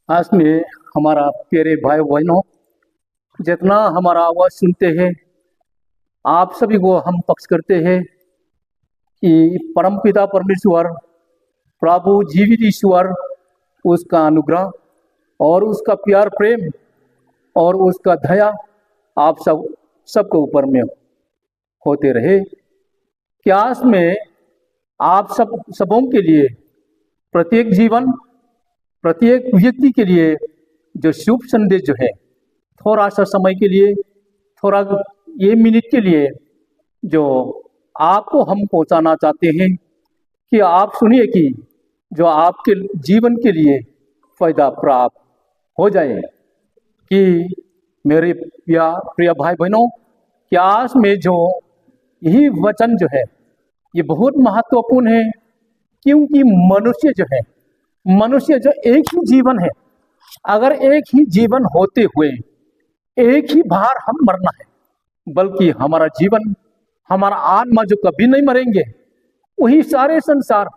आज में हमारा प्यारे भाई बहनों, जितना हमारा आवाज सुनते हैं, आप सभी को हम पक्ष करते हैं कि परमपिता परमेश्वर, प्रभु जीवित ईश्वर, उसका अनुग्रह और उसका प्यार प्रेम और उसका दया आप सबके ऊपर में होते रहे। क्यास में आप सबों के लिए, प्रत्येक जीवन, प्रत्येक व्यक्ति के लिए जो शुभ संदेश जो है, थोड़ा सा समय के लिए, थोड़ा ये मिनट के लिए जो आपको हम पहुंचाना चाहते हैं कि आप सुनिए कि जो आपके जीवन के लिए फायदा प्राप्त हो जाए। कि मेरे प्रिय भाई बहनों, क्यास में जो यही वचन जो है ये बहुत महत्वपूर्ण है, क्योंकि मनुष्य जो एक ही जीवन है, अगर एक ही जीवन होते हुए एक ही बार हम मरना है, बल्कि हमारा जीवन, हमारा आत्मा जो कभी नहीं मरेंगे, वही सारे संसार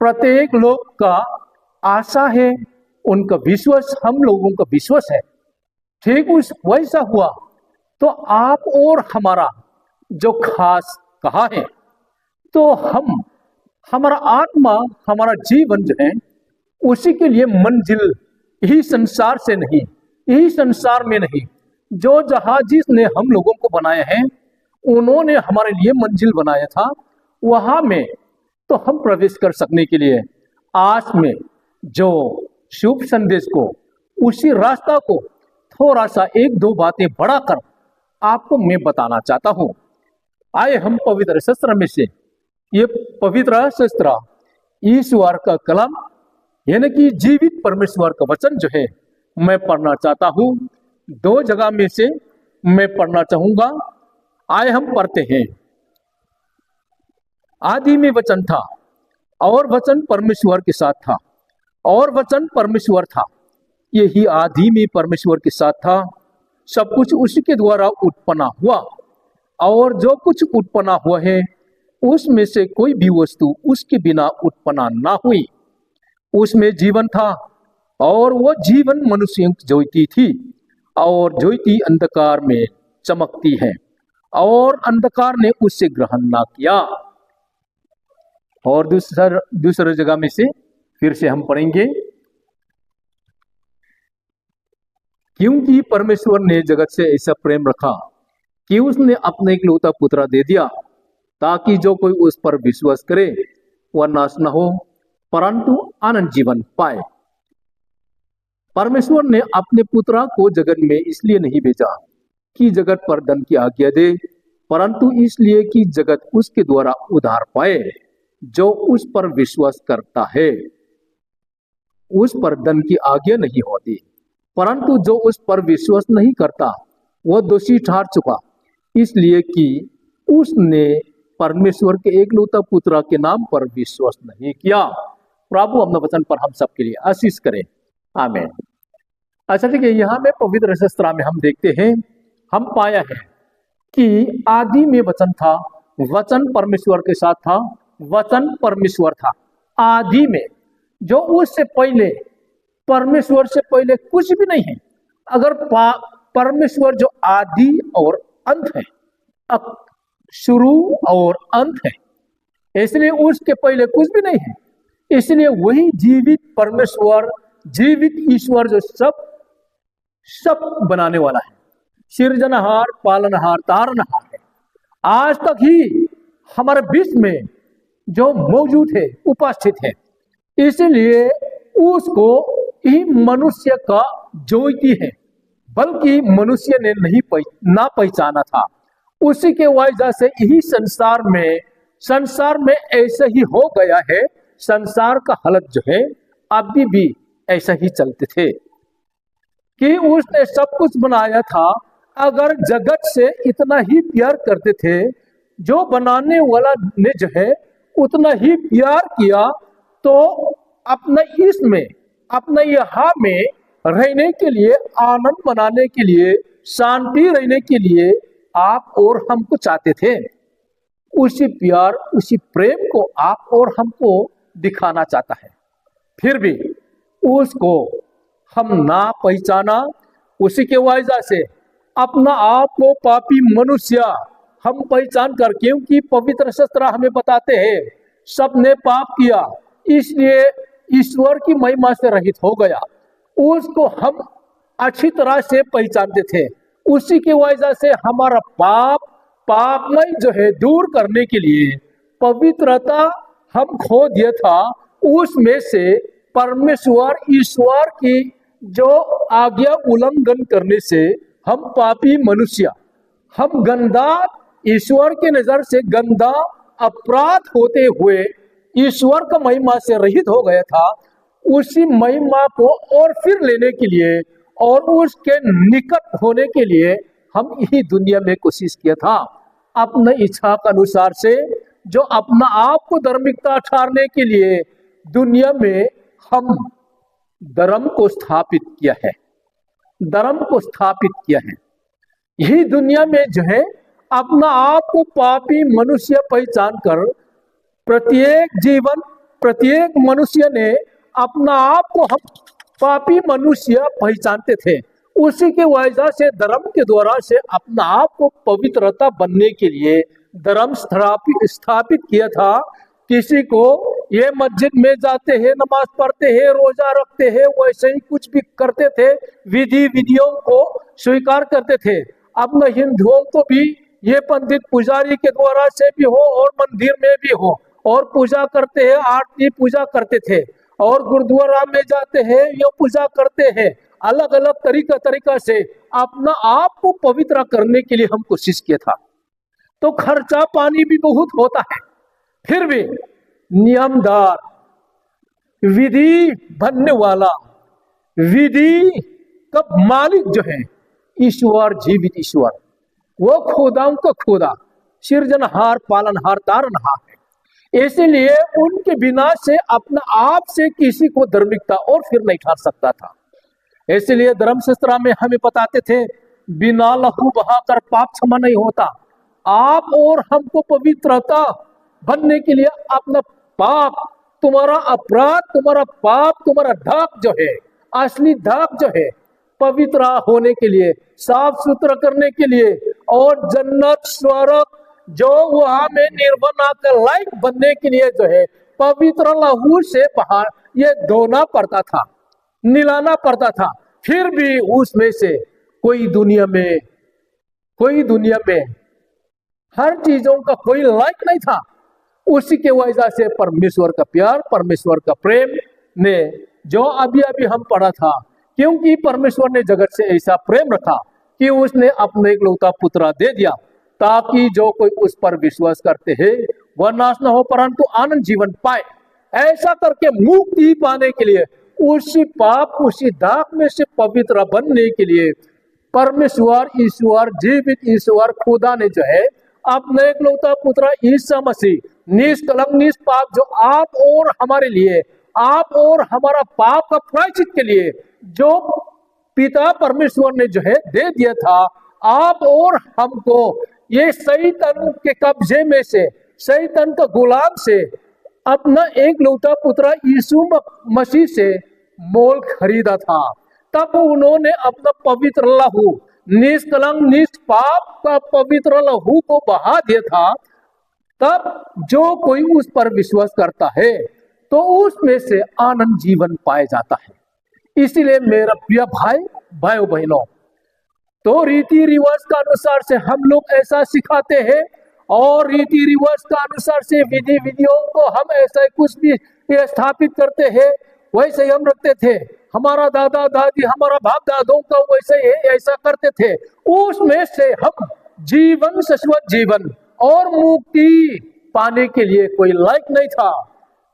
प्रत्येक लोग का आशा है, उनका विश्वास, हम लोगों का विश्वास है। ठीक उस वैसा हुआ तो आप और हमारा जो खास कहा है, तो हमारा आत्मा, हमारा जीवन जो है, उसी के लिए मंजिल यही संसार से नहीं, यही संसार में नहीं, जो जहाज ने हम लोगों को बनाया है, उन्होंने हमारे लिए मंजिल बनाया था, वहां में तो हम प्रवेश कर सकने के लिए आज में जो शुभ संदेश को, उसी रास्ता को थोड़ा सा एक दो बातें बढ़ाकर आपको मैं बताना चाहता हूं। आए हम पवित्र शास्त्र में से, ये पवित्र शास्त्र ईश्वर का कलम यानी कि जीवित परमेश्वर का वचन जो है, मैं पढ़ना चाहता हूं। दो जगह में से मैं पढ़ना चाहूंगा। आए हम पढ़ते हैं। आदि में वचन था और वचन परमेश्वर के साथ था और वचन परमेश्वर था। यही आदि में परमेश्वर के साथ था। सब कुछ उसी के द्वारा उत्पन्न हुआ और जो कुछ उत्पन्न हुआ है, उसमें से कोई भी वस्तु उसके बिना उत्पन्न ना हुई। उसमें जीवन था और वो जीवन मनुष्य की ज्योति थी, और ज्योति अंधकार में चमकती है और अंधकार ने उससे ग्रहण ना किया। और दूसरे जगह में से फिर से हम पढ़ेंगे। क्योंकि परमेश्वर ने जगत से ऐसा प्रेम रखा कि उसने अपने इकलौता पुत्र दे दिया, ताकि जो कोई उस पर विश्वास करे वह नाश न हो, परंतु अनंत जीवन पाए। परमेश्वर ने अपने पुत्र को जगत में इसलिए नहीं भेजा कि जगत पर दंड की आज्ञा दे, परंतु इसलिए कि जगत उसके द्वारा उद्धार पाए। जो उस पर विश्वास करता है उस पर दंड की आज्ञा नहीं होती, परंतु जो उस पर विश्वास नहीं करता वह दोषी ठहर चुका, इसलिए कि उसने परमेश्वर के एकलौता पुत्र के नाम पर विश्वास नहीं किया। प्रभु अपने वचन पर हम सबके लिए आशीष करें। आमीन। अच्छा, ठीक है। यहाँ में पवित्र शास्त्र में हम देखते हैं, हम पाया है कि आदि में वचन था, वचन परमेश्वर के साथ था, वचन परमेश्वर था। आदि में, जो उससे पहले, परमेश्वर से पहले कुछ भी नहीं है। अगर परमेश्वर जो आदि और अंत है, शुरू और अंत है, इसलिए उसके पहले कुछ भी नहीं है। इसलिए वही जीवित परमेश्वर, जीवित ईश्वर जो सब बनाने वाला है, सृजनहार, पालनहार, तारनहार है, आज तक ही हमारे बीच में जो मौजूद है, उपस्थित है। इसलिए उसको ही मनुष्य का ज्योति है, बल्कि मनुष्य ने ना पहचाना था। उसी के वजह से यही संसार में ऐसा ही हो गया है। संसार का हालत जो है अभी भी ऐसा ही चलते थे कि उसने सब कुछ बनाया था। अगर जगत से इतना ही प्यार करते थे, जो बनाने वाला ने जो है उतना ही प्यार किया, तो अपना यहाँ में रहने के लिए, आनंद मनाने के लिए, शांति रहने के लिए आप और हमको चाहते थे। उसी प्यार, उसी प्रेम को आप और हमको दिखाना चाहता है। फिर भी उसको हम ना पहचाना, उसी के वजह से अपना आप को पापी मनुष्य हम पहचान कर, क्योंकि पवित्र शास्त्र हमें बताते हैं सबने पाप किया इसलिए ईश्वर की महिमा से रहित हो गया, उसको हम अच्छी तरह से पहचानते थे। उसी की वजह से हमारा पापमय जो है दूर करने के लिए पवित्रता हम खो दिया था। उसमें से परमेश्वर ईश्वर की जो आज्ञा उल्लंघन करने से हम पापी मनुष्य, हम गंदा, ईश्वर के नजर से गंदा अपराध होते हुए ईश्वर का महिमा से रहित हो गया था। उसी महिमा को और फिर लेने के लिए और उसके निकट होने के लिए हम यही दुनिया में कोशिश किया था, अपने इच्छा के अनुसार से जो अपना आप को धार्मिकता ठहराने के लिए दुनिया में हम धर्म को स्थापित किया है, धर्म को स्थापित किया है। यही दुनिया में जो है अपना आप को पापी मनुष्य पहचान कर प्रत्येक मनुष्य ने अपना आप को हम पापी मनुष्य पहचानते थे। उसी के वजह से धर्म के द्वारा से अपना आप को पवित्रता बनने के लिए धर्म स्थापित किया था। किसी को ये मस्जिद में जाते हैं, नमाज पढ़ते हैं, रोजा रखते हैं, वैसे ही कुछ भी करते थे, विधियों को स्वीकार करते थे। अपने हिंदुओं को भी ये पंडित पुजारी के द्वारा से भी हो और मंदिर में भी हो और पूजा करते हैं, आरती पूजा करते थे और गुरुद्वारा में जाते हैं, ये पूजा करते हैं। अलग अलग तरीका से अपना आप को पवित्र करने के लिए हम कोशिश किया था। तो खर्चा पानी भी बहुत होता है, फिर भी नियमदार, विधि बनने वाला, विधि का मालिक जो है ईश्वर, जीवित ईश्वर, वो खुदाओं का खुदा, सृजनहार, पालनहार, तारनहार है। इसलिए उनके बिना से अपना आप से किसी को धार्मिकता और फिर नहीं ठहर सकता था। इसलिए धर्मशास्त्र में हमें बताते थे बिना लहू बहाकर पाप क्षमा नहीं होता। आप और हमको पवित्रता बनने के लिए अपना पाप, तुम्हारा अपराध, तुम्हारा पाप, तुम्हारा दाग जो है, असली दाग जो है, पवित्र होने के लिए, साफ सुथरा करने के लिए और जन्नत स्वर्ग जो वहां में निर्वाण का लायक बनने के लिए जो है पवित्र लहू से बाहर ये धोना पड़ता था, निलाना पड़ता था। फिर भी उसमें से कोई दुनिया में हर चीजों का कोई लायक नहीं था। उसी के वजह से परमेश्वर का प्यार, परमेश्वर का प्रेम ने जो अभी हम पढ़ा था, क्योंकि परमेश्वर ने जगत से ऐसा प्रेम रखा कि उसने अपने इकलौता पुत्र दे दिया ताकि जो कोई उस पर विश्वास करते हैं वह नाश न हो परंतु आनंद जीवन पाए। ऐसा करके मुक्ति पाने के लिए, उसी पाप, उसी दाग में से पवित्र बनने के लिए परमेश्वर, ईश्वर, जीवित ईश्वर खुदा ने जो है अपने इकलौता पुत्र यीशु मसीह निष्कलंक निष्पाप, जो आप और हमारे लिए, आप और हमारा पाप का प्रायश्चित के लिए जो पिता परमेश्वर ने जो है दे दिया था, आप और हमको ये शैतान के कब्जे में से, शैतान का गुलाम से अपना इकलौता पुत्र यीशु मसीह से मोल खरीदा था। तब उन्होंने अपना पवित्र लहू, निष्कलंक निष्पाप का पवित्र लहू को बहा दिया था। तब जो कोई उस पर विश्वास करता है तो उसमें से आनंद जीवन पाया जाता है। इसीलिए मेरा प्रिय भाइयों बहनों, तो रीति रिवाज का अनुसार से हम लोग ऐसा सिखाते हैं और रीति रिवाज का अनुसार से विधियों को हम ऐसा कुछ भी स्थापित करते हैं, वैसे ही हम रखते थे। हमारा दादा दादी, हमारा बाप दादों का वैसे ही ऐसा करते थे। उसमें से हम जीवन, शाश्वत जीवन और मुक्ति पाने के लिए कोई लायक नहीं था।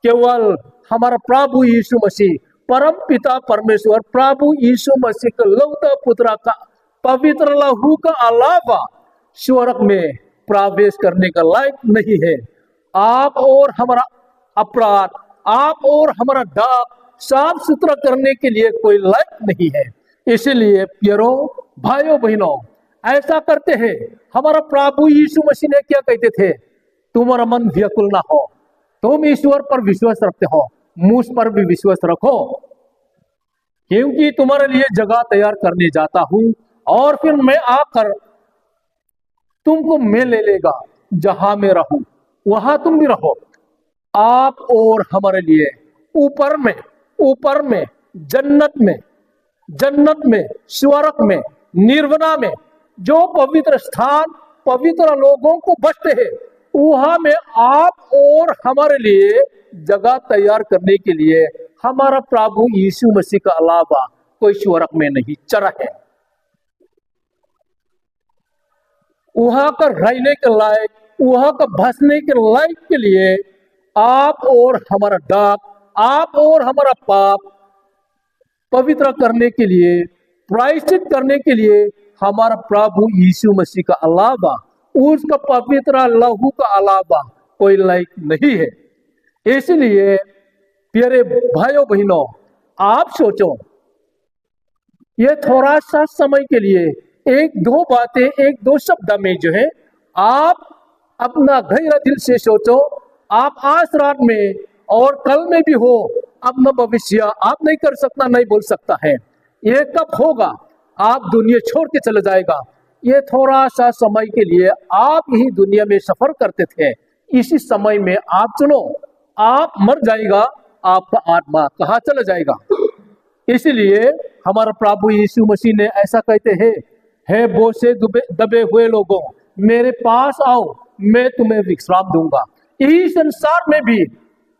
केवल हमारा प्रभु यीशु मसीह, परम पिता परमेश्वर, प्रभु यीशु मसीह का लौता पुत्र का पवित्र लहू का अलावा स्वर्ग में प्रवेश करने का लायक नहीं है। आप और हमारा अपराध, आप और हमारा दाग साफ सुथरा करने के लिए कोई लायक नहीं है। इसलिए प्यारों, भाइयों बहनों, ऐसा करते हैं। हमारा प्रभु यीशु मसीह ने क्या कहते थे? तुम्हारा मन व्याकुल ना हो, तुम ईश्वर पर विश्वास रखते हो, मुझ पर भी विश्वास रखो। क्योंकि तुम्हारे लिए जगह तैयार करने जाता हूं और फिर मैं आकर तुमको मैं ले लेगा, जहां मैं रहूं वहां तुम भी रहो। आप और हमारे लिए ऊपर में जन्नत में जन्नत में स्वर्ग में निर्वना में जो पवित्र स्थान पवित्र लोगों को बचते हैं, वहां में आप और हमारे लिए जगह तैयार करने के लिए हमारा प्रभु यीशु मसीह का अलावा कोई स्वर्ग में नहीं चला है। वहां का रहने के लायक, वहां का बसने के लायक के लिए आप और हमारा डाक, आप और हमारा पाप पवित्र करने के लिए, प्रायश्चित करने के लिए हमारा प्रभु यीशु मसीह का अलावा, उसका पवित्र लहू का अलावा कोई लायक नहीं है। इसलिए प्यारे भाइयों बहनों, आप सोचो, ये थोड़ा सा समय के लिए एक दो बातें, एक दो शब्द में जो है आप अपना गहरा दिल से सोचो। आप आज रात में और कल में भी हो, अपना भविष्य आप नहीं कर सकता, नहीं बोल सकता है। ये कब होगा? आप दुनिया छोड़ के चले जाएगा। ये थोड़ा सा समय के लिए आप यही दुनिया में सफर करते थे, इसी समय में आप चुनो, आप मर जाएगा, आपका आत्मा कहाँ चला जाएगा। इसलिए हमारा प्रभु यीशु मसीह ने ऐसा कहते हैं, हे बोझ दबे हुए लोगों, मेरे पास आओ, मैं तुम्हें विश्राम दूंगा। यही संसार में भी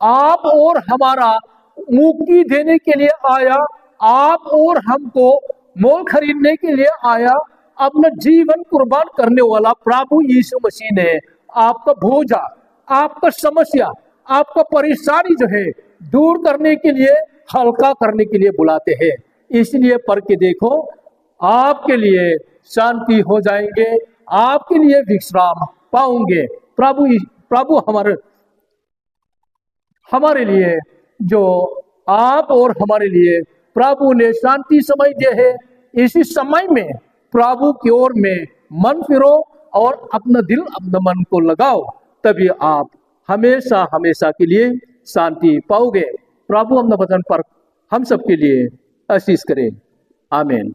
आप और हमारा मुक्ति देने के लिए आया, आप और हमको मोल खरीदने के लिए आया। अपना जीवन कुर्बान करने वाला प्रभु यीशु मसीह ने आपका बोझा, आपका समस्या, आपका परेशानी जो है दूर करने के लिए, हल्का करने के लिए बुलाते हैं। इसलिए पढ़ के देखो, आपके लिए शांति हो जाएंगे, आपके लिए विश्राम पाओगे। प्रभु हमारे लिए, जो आप और हमारे लिए प्रभु ने शांति समय दिए है, इसी समय में प्रभु की ओर में मन फिरो और अपना दिल अपना मन को लगाओ, तभी आप हमेशा हमेशा के लिए शांति पाओगे। प्रभु अपना वचन पर हम सबके लिए आशीष करें। आमीन।